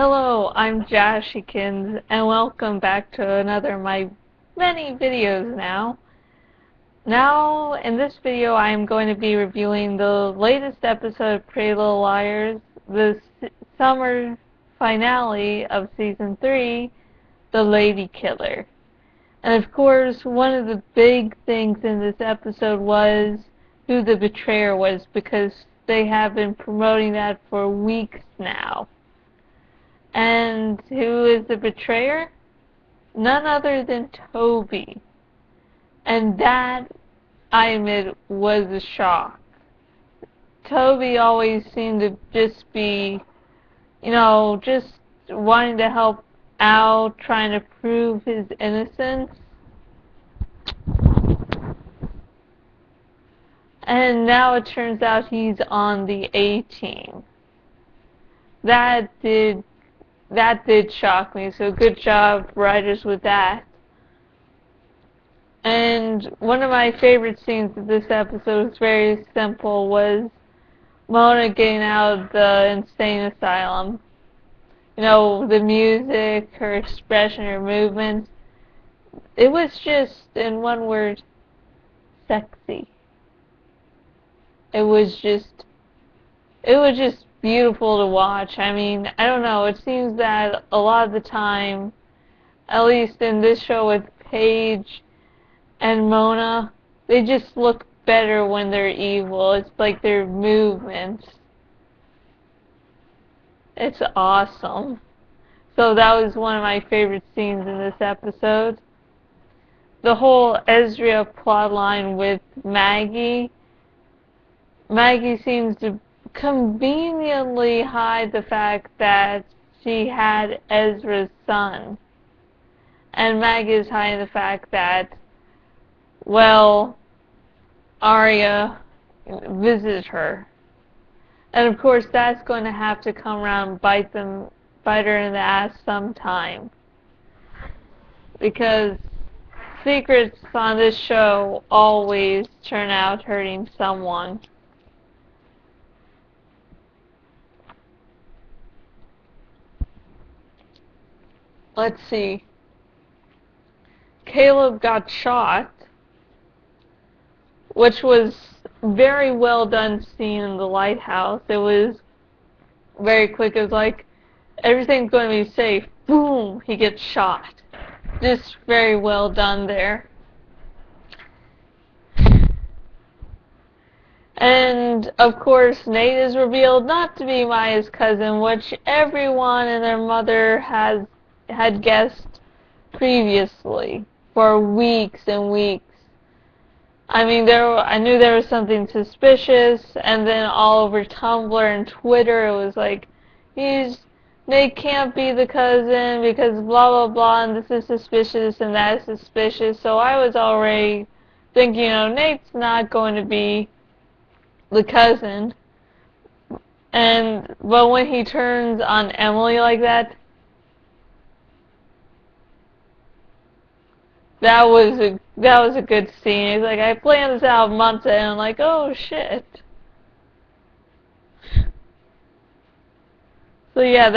Hello, I'm Jashikins, and welcome back to another of my many videos now. Now, in this video, I am going to be reviewing the latest episode of Pretty Little Liars, the summer finale of Season 3, The Lady Killer. And of course, one of the big things in this episode was who the betrayer was, because they have been promoting that for weeks now. And who is the betrayer? None other than Toby. And that, I admit, was a shock. Toby always seemed to just be, just wanting to help out, trying to prove his innocence. And now it turns out he's on the A team. That did shock me, so good job, writers, with that. And one of my favorite scenes of this episode was very simple, was Mona getting out of the insane asylum. The music, her expression, her movements. It was just, in one word, sexy. It was just beautiful to watch. I mean, I don't know, it seems that a lot of the time, at least in this show with Paige and Mona, they just look better when they're evil. It's like their movements. It's awesome. So that was one of my favorite scenes in this episode. The whole Ezra plotline with Maggie. Maggie seems to conveniently hide the fact that she had Ezra's son. And Maggie is hiding the fact that, Arya visited her. And of course that's going to have to come around and bite her in the ass sometime. Because secrets on this show always turn out hurting someone. Let's see. Caleb got shot, which was very well done scene in the lighthouse. It was very quick. It was like, everything's going to be safe. Boom! He gets shot. Just very well done there. And, of course, Nate is revealed not to be Maya's cousin, which everyone and their mother had guessed previously for weeks and weeks. I mean, I knew there was something suspicious, and then all over Tumblr and Twitter it was like, Nate can't be the cousin because blah blah blah, and this is suspicious and that is suspicious. So I was already thinking, Nate's not going to be the cousin. But when he turns on Emily like that, that was a good scene. He's like, I planned this out months ahead, and I'm like, oh shit. So yeah,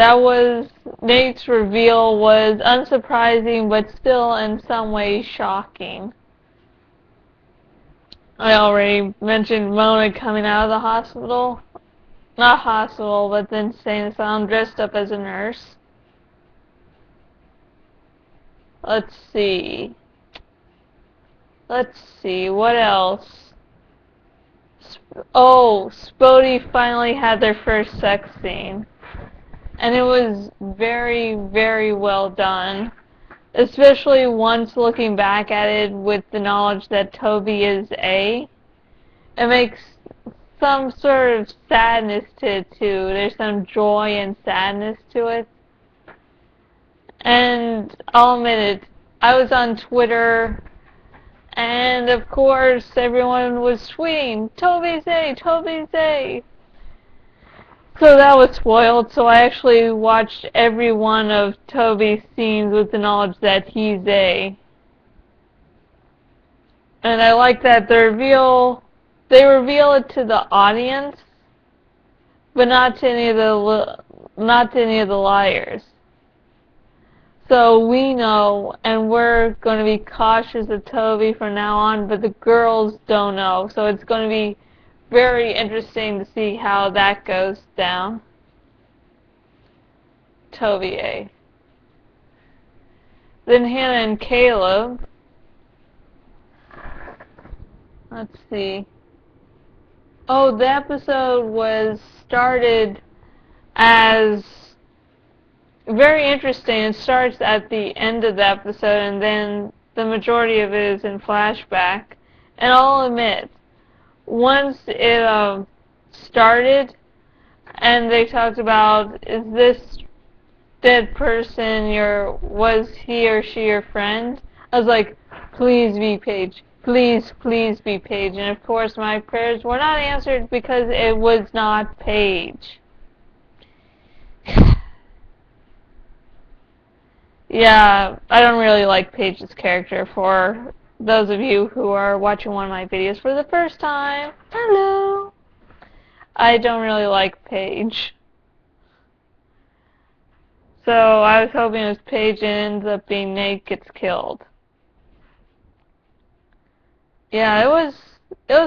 Nate's reveal was unsurprising, but still in some ways shocking. I already mentioned Mona coming out of the hospital. Not hospital, but the insane asylum, dressed up as a nurse. Let's see, what else? Spody finally had their first sex scene. And it was very, very well done. Especially once looking back at it with the knowledge that Toby is A. It makes some sort of sadness to it too. There's some joy and sadness to it. And I'll admit it, I was on Twitter, and of course everyone was tweeting, Toby's A, Toby's A. So that was spoiled, so I actually watched every one of Toby's scenes with the knowledge that he's A. And I like that they reveal it to the audience, but not to any of the not to any of the liars. So we know, and we're going to be cautious of Toby from now on, but the girls don't know. So it's going to be very interesting to see how that goes down. Toby A. Then Hannah and Caleb. Let's see. Oh, the episode was started as very interesting. It starts at the end of the episode, and then the majority of it is in flashback. And I'll admit, once it started, and they talked about, is this dead person was he or she your friend? I was like, please be Paige. Please, please be Paige. And of course, my prayers were not answered because it was not Paige. Yeah, I don't really like Paige's character. For those of you who are watching one of my videos for the first time, hello. I don't really like Paige. So I was hoping it was Paige and ends up being Nate gets killed. Yeah, it was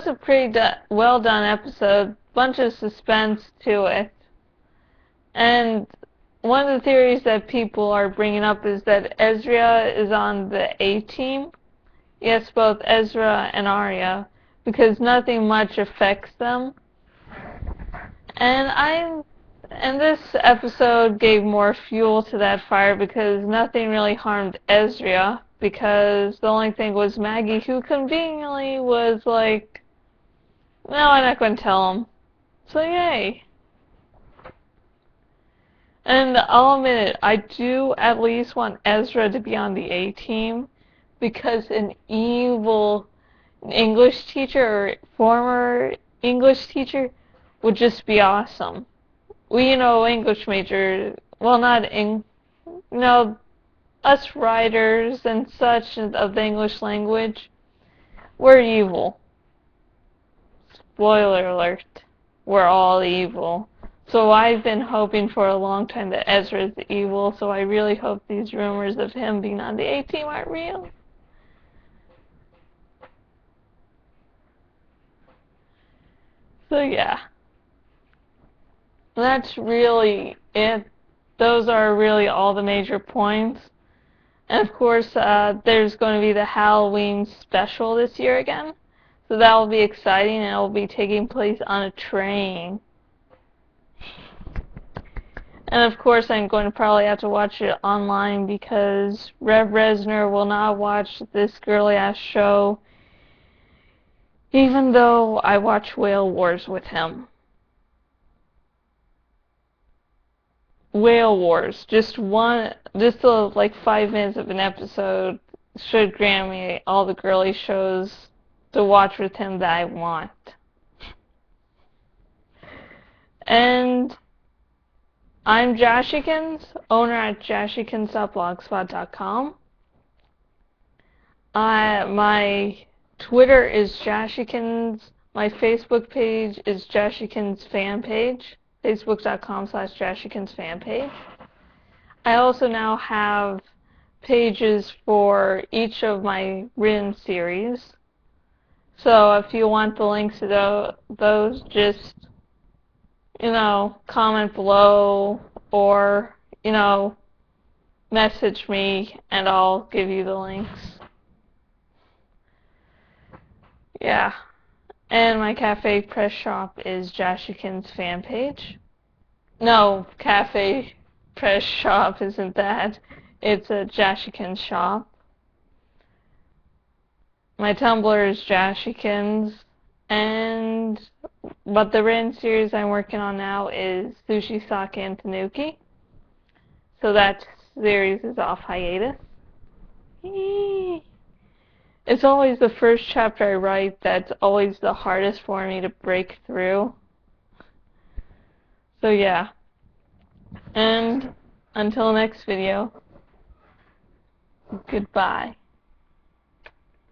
a pretty well done episode. Bunch of suspense to it. And one of the theories that people are bringing up is that Ezra is on the A team. Yes, both Ezra and Arya, because nothing much affects them. And this episode gave more fuel to that fire because nothing really harmed Ezra, because the only thing was Maggie, who conveniently was like, no, I'm not going to tell him. So yay. And I'll admit it, I do at least want Ezra to be on the A team, because an evil English teacher or former English teacher would just be awesome. We, English majors, well, us writers and such of the English language, we're evil. Spoiler alert, we're all evil. So I've been hoping for a long time that Ezra's evil, so I really hope these rumors of him being on the A team aren't real. So yeah. That's really it. Those are really all the major points. And of course, there's going to be the Halloween special this year again. So that will be exciting, and it will be taking place on a train. And of course, I'm going to probably have to watch it online because Rev Reznor will not watch this girly-ass show, even though I watch Whale Wars with him. Whale Wars, just like 5 minutes of an episode should grant me all the girly shows to watch with him that I want. And I'm Joshikins, owner at joshikins.blogspot.com. My Twitter is Joshikins. My Facebook page is Joshikins fan page. Facebook.com/Joshikins fan page. I also now have pages for each of my written series. So if you want the links to those, just, comment below or, message me and I'll give you the links. Yeah. And my Cafe Press Shop is Joshikins fan page. No, Cafe Press Shop isn't that. It's a Joshikins shop. My Tumblr is Joshikins, but the written series I'm working on now is Sushi, Sake, and Tanuki. So that series is off hiatus. It's always the first chapter I write that's always the hardest for me to break through. So yeah. And until next video, goodbye.